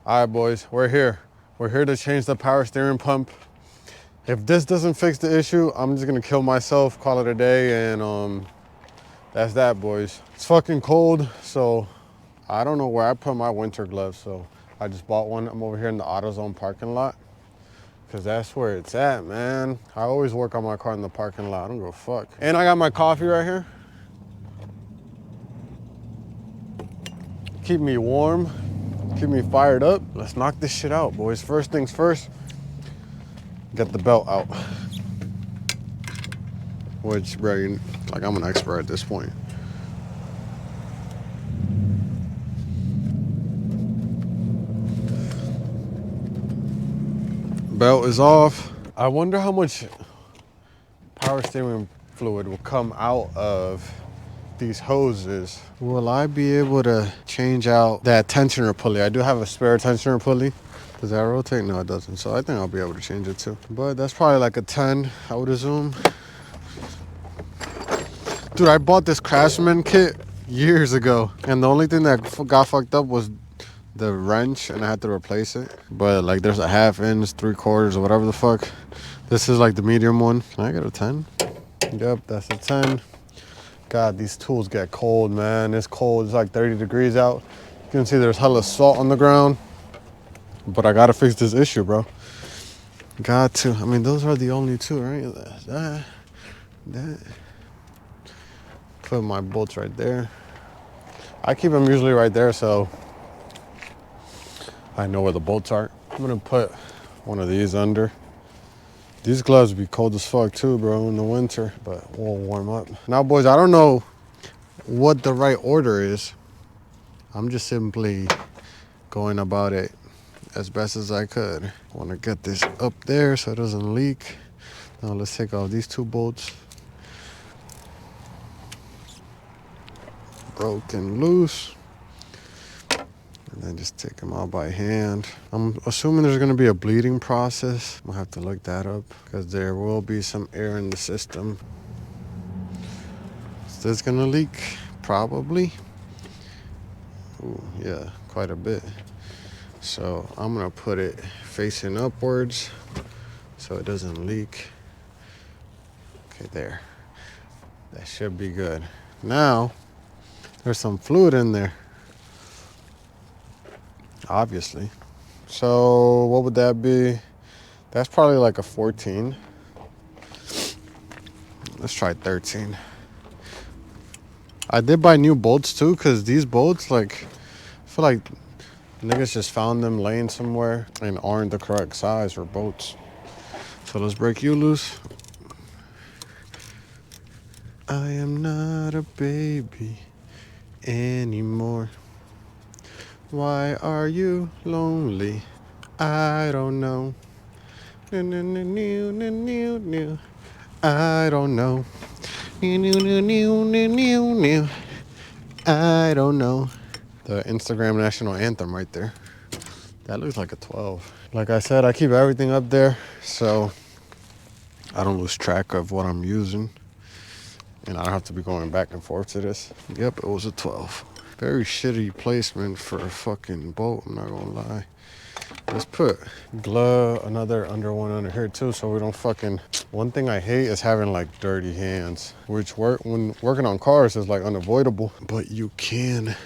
All right, boys, we're here. We're here to change the power steering pump. If this doesn't fix the issue, I'm just gonna kill myself, call it a day, and that's that, boys. It's fucking cold, so I don't know where I put my winter gloves, so I just bought one. I'm over here in the AutoZone parking lot, because that's where it's at, man. I always work on my car in the parking lot. I don't give a fuck. And I got my coffee right here. Keep me warm, keep me fired up. Let's knock this shit out, boys. First things first, get the belt out. Which, bro, like I'm an expert at this point. Belt is off. I wonder how much power steering fluid will come out of these hoses. Will I be able to change out that tensioner pulley? I do have a spare tensioner pulley. Does that rotate? No, it doesn't. So I think I'll be able to change it too. But that's probably like a 10, I would assume. Dude, I bought this Craftsman kit years ago. And the only thing that got fucked up was the wrench, and I had to replace it. But like there's a 1/2 inch, 3/4, or whatever the fuck. This is like the medium one. Can I get a 10? Yep, that's a 10. God, these tools get cold, man. It's cold. It's like 30 degrees out. You can see there's hella salt on the ground. But I gotta fix this issue, bro. Got to. I mean, those are the only two, right? That. Put my bolts right there. I keep them usually right there, so I know where the bolts are. I'm gonna put one of these under. These gloves be cold as fuck too, bro, in the winter, but we'll warm up. Now, boys, I don't know what the right order is. I'm just simply going about it as best as I could. I want to get this up there so it doesn't leak. Now let's take off these 2 bolts. Broken loose. And then just take them out by hand. I'm assuming there's gonna be a bleeding process. I'll have to look that up because there will be some air in the system. Is this gonna leak? Probably. Ooh, yeah, quite a bit. So I'm gonna put it facing upwards so it doesn't leak. Okay, there. That should be good. Now, there's some fluid in there. Obviously. So what would that be? That's probably like a 14. Let's try 13. I did buy new bolts too, because these bolts, like, I feel like niggas just found them laying somewhere and aren't the correct size for bolts. So let's break you loose. I am not a baby anymore. Why are you lonely? I don't know. I don't know. I don't know. The Instagram national anthem right there. That looks like a 12. Like I said, I keep everything up there so I don't lose track of what I'm using. And I don't have to be going back and forth to this. Yep, it was a 12. Very shitty placement for a fucking bolt, I'm not gonna lie. Let's put another under one under here too, so we don't fucking... One thing I hate is having like dirty hands, which when working on cars is like unavoidable, but you can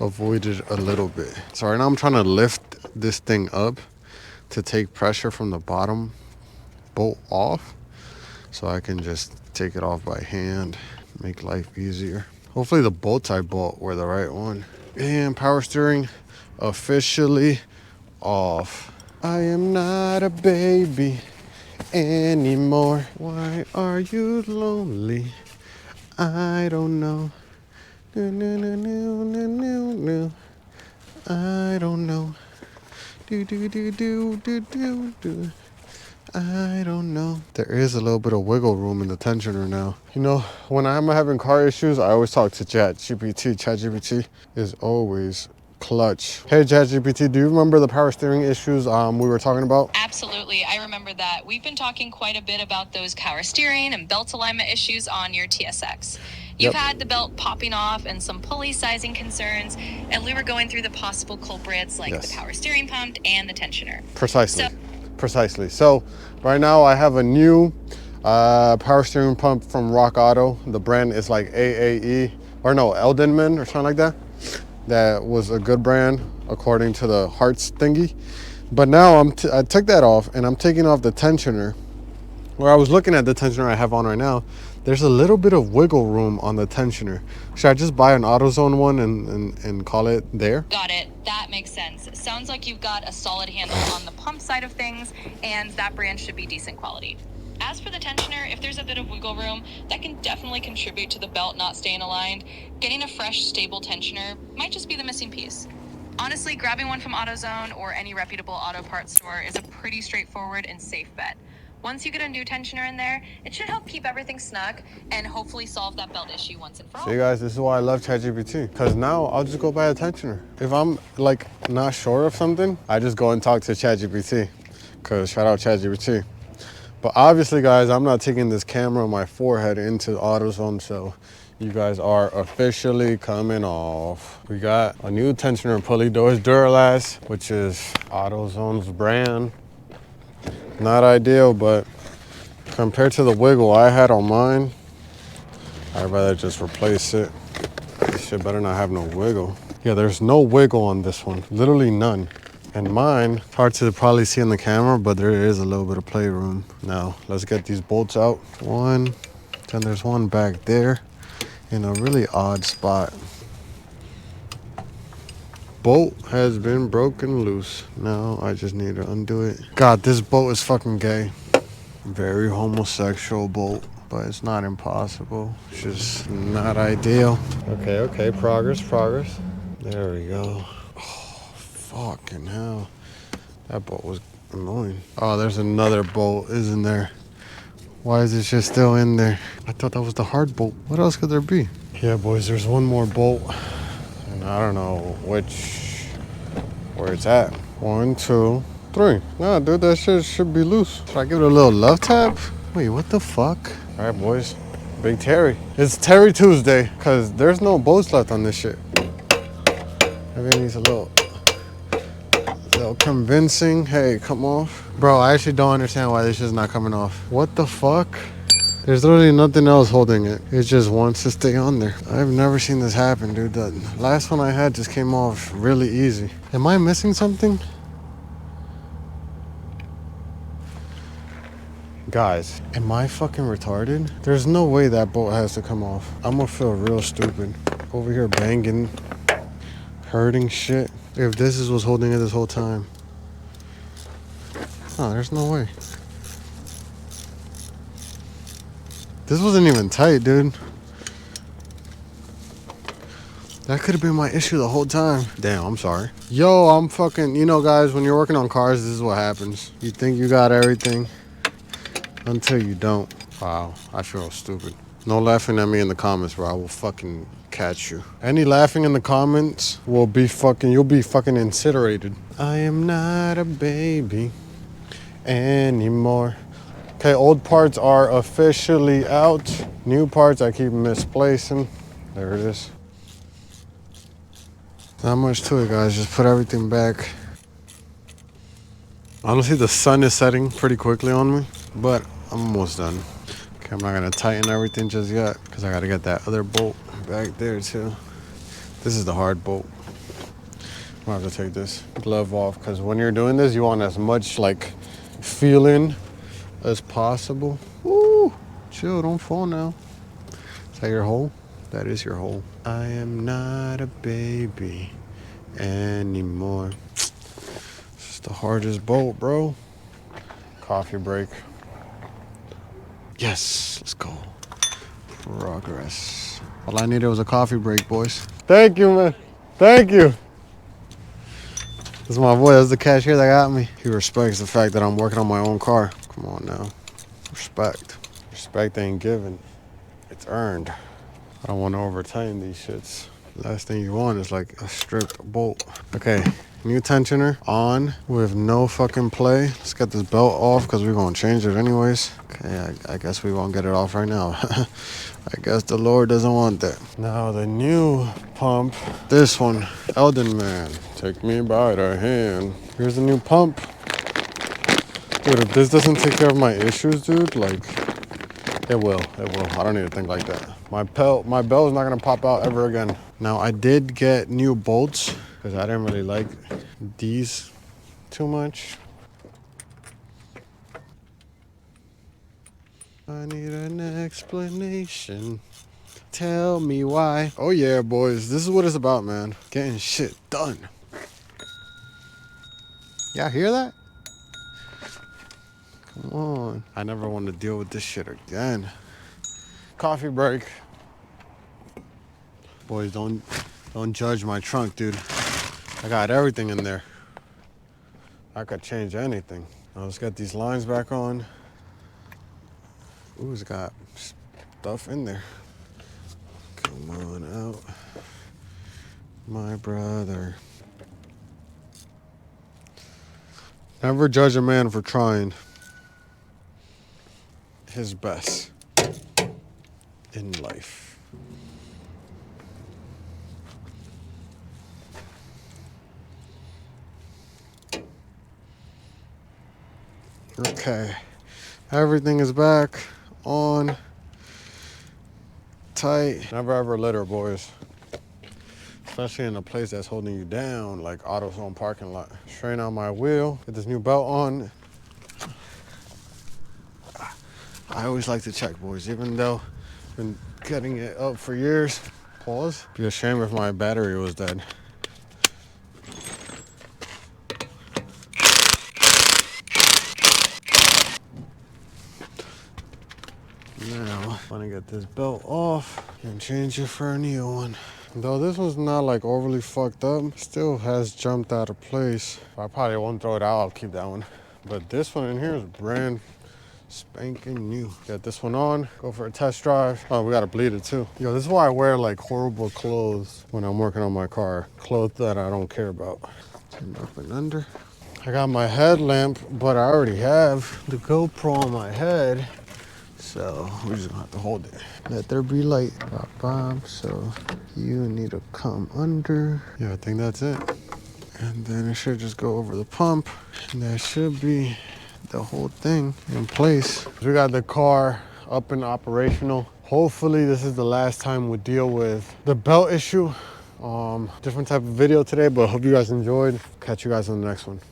avoid it a little bit. So right now I'm trying to lift this thing up to take pressure from the bottom bolt off, so I can just take it off by hand, make life easier. Hopefully the bolts I bought were the right one. And power steering officially off. I am not a baby anymore. Why are you lonely? I don't know. No, no, no, no, no, no, no. I don't know. Do, do, do, do, do, do, do. I don't know. There is a little bit of wiggle room in the tensioner now. You know, when I'm having car issues, I always talk to ChatGPT. ChatGPT is always clutch. Hey, ChatGPT, do you remember the power steering issues we were talking about? Absolutely. I remember that. We've been talking quite a bit about those power steering and belt alignment issues on your TSX. You've Yep. had the belt popping off and some pulley sizing concerns, and we were going through the possible culprits like Yes. the power steering pump and the tensioner. Precisely. So, Precisely. So right now I have a new power steering pump from Rock Auto. The brand is like AAE or no, Eldenman or something like that. That was a good brand according to the Hearts thingy. But now I took that off and I'm taking off the tensioner. Where I was looking at the tensioner I have on right now, there's a little bit of wiggle room on the tensioner. Should I just buy an AutoZone one and call it there? got it. That makes sense. Sounds like you've got a solid handle on the pump side of things, and that brand should be decent quality. As for the tensioner, if there's a bit of wiggle room, that can definitely contribute to the belt not staying aligned. Getting a fresh, stable tensioner might just be the missing piece. Honestly, grabbing one from AutoZone or any reputable auto parts store is a pretty straightforward and safe bet. Once you get a new tensioner in there, it should help keep everything snug and hopefully solve that belt issue once and for all. See guys, this is why I love ChatGPT. Cause now I'll just go buy a tensioner. If I'm like not sure of something, I just go and talk to ChatGPT. Cause shout out ChatGPT. But obviously guys, I'm not taking this camera on my forehead into AutoZone, so you guys are officially coming off. We got a new tensioner pulley doors Duralast, which is AutoZone's brand. Not ideal, but compared to the wiggle I had on mine, I'd rather just replace it. This shit better not have no wiggle. Yeah, there's no wiggle on this one. Literally none. And mine, hard to probably see in the camera, but there is a little bit of playroom. Now, let's get these bolts out. One, then there's one back there in a really odd spot. Bolt has been broken loose. Now I just need to undo it. God, this bolt is fucking gay. Very homosexual bolt, but it's not impossible. It's just not ideal. Okay, progress. There we go. Oh, fucking hell. That bolt was annoying. Oh, there's another bolt, isn't there? Why is this shit still in there? I thought that was the hard bolt. What else could there be? Yeah, boys, there's one more bolt. And I don't know where it's at. 1, 2, 3. Nah, dude, that shit should be loose. Should I give it a little love tap? Wait, what the fuck? All right, boys. Big Terry. It's Terry Tuesday, because there's no bolts left on this shit. Everything needs a little convincing. Hey, come off. Bro, I actually don't understand why this shit's not coming off. What the fuck? There's literally nothing else holding it. It just wants to stay on there. I've never seen this happen, dude. The last one I had just came off really easy. Am I missing something? Guys, am I fucking retarded? There's no way that bolt has to come off. I'm gonna feel real stupid. Over here banging, hurting shit. If this is what's holding it this whole time. Oh, there's no way. This wasn't even tight, dude. That could have been my issue the whole time. Damn, I'm sorry. Yo, I'm fucking, you know guys, when you're working on cars, this is what happens. You think you got everything until you don't. Wow, I feel stupid. No laughing at me in the comments, bro. I will fucking catch you. Any laughing in the comments will be fucking, you'll be fucking incinerated. I am not a baby anymore. Okay, old parts are officially out. New parts I keep misplacing. There it is. Not much to it, guys. Just put everything back. Honestly, the sun is setting pretty quickly on me, but I'm almost done. Okay, I'm not gonna tighten everything just yet because I gotta get that other bolt back there too. This is the hard bolt. I'm gonna have to take this glove off because when you're doing this, you want as much like feeling as possible. Woo! Chill, don't fall now. Is that your hole? That is your hole. I am not a baby anymore. This is the hardest bolt, bro. Coffee break. Yes, let's go. Progress. All I needed was a coffee break, boys. Thank you, man. Thank you. This is my boy. That's the cashier that got me. He respects the fact that I'm working on my own car. Come on now. Respect. Respect ain't given. It's earned. I don't want to over-tighten these shits. Last thing you want is like a stripped bolt. Okay, new tensioner on with no fucking play. Let's get this belt off because we're going to change it anyways. Okay, I guess we won't get it off right now. I guess the Lord doesn't want that. Now the new pump, this one, Eldon Man, take me by the hand. Here's the new pump. Dude, if this doesn't take care of my issues, dude, like, it will. I don't need to think like that. My bell is not gonna pop out ever again. Now I did get new bolts because I didn't really like these too much. I need an explanation. Tell me why. Oh yeah, boys, this is what it's about, man. Getting shit done. Y'all hear that? Come on. I never want to deal with this shit again. Coffee break. Boys, don't judge my trunk, dude. I got everything in there. I could change anything. Now let's get these lines back on. Ooh, it's got stuff in there. Come on out, my brother. Never judge a man for trying his best in life. Okay, everything is back on tight. Never ever litter, boys. Especially in a place that's holding you down, like AutoZone parking lot. Straighten out my wheel, get this new belt on. I always like to check, boys, even though I've been getting it up for years. Pause. Be a shame if my battery was dead. Now, I'm gonna get this belt off and change it for a new one. Though this one's not like overly fucked up, still has jumped out of place. I probably won't throw it out, I'll keep that one. But this one in here is brand spanking new. Get this one on, go for a test drive. Oh, we gotta bleed it too. Yo, this is why I wear like horrible clothes when I'm working on my car. Clothes that I don't care about. Turn up and under. I got my headlamp, but I already have the GoPro on my head. So we're just gonna have to hold it. Let there be light. Bob, so you need to come under. Yeah, I think that's it. And then it should just go over the pump. And that should be the whole thing in place. We got the car up and operational. Hopefully this is the last time we deal with the belt issue. Different type of video today, but hope you guys enjoyed. Catch you guys on the next one.